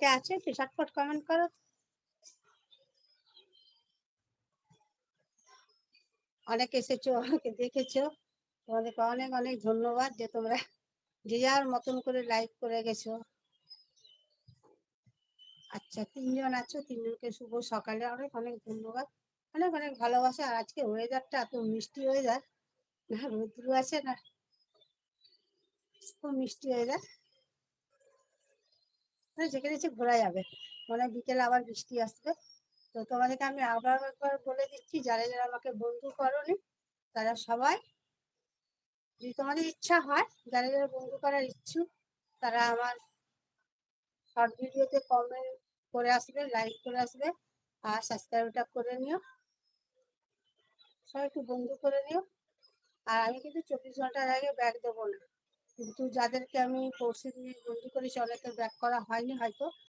কে আছে একটু ঝটপট কমেন্ট করো। অনেক এসেছো, অনেকে দেখেছো। তোমাদেরকে অনেক অনেক ধন্যবাদ যে তোমরা যে যার মতন করে লাইক করে গেছো। আচ্ছা, 3 জন আছো, 3 জনকে শুভ সকালে অনেক অনেক ধন্যবাদ, অনেক অনেক ভালোবাসা। আর আজকে ওয়েদারটা এত মিষ্টি ওয়েদার, না রৌদ্র আছে না, খুব মিষ্টি ওয়েদার। যেখানে ইচ্ছে ঘোরা যাবে। মনে হয় বিকেলে আবার বৃষ্টি আসবে। তো তোমাদেরকে আমি আবার একবার বলে দিচ্ছি, যারা যারা আমাকে বন্ধু করোনি তারা সবাই, যদি তোমাদের ইচ্ছা হয়, যারা যারা বন্ধু করার ইচ্ছুক তারা আমার শর্ট ভিডিওতে কমেন্ট করে আসবে, লাইক করে আসবে, আর সাবস্ক্রাইবটা করে নিও। সবাই একটু বন্ধু করে নিও। আর আমি কিন্তু 24 ঘন্টার আগে ব্যাগ দেবো না, কিন্তু যাদেরকে আমি পরশু দিন বন্ধু করেছি অনেকের ব্যাক করা হয়নি হয়তো,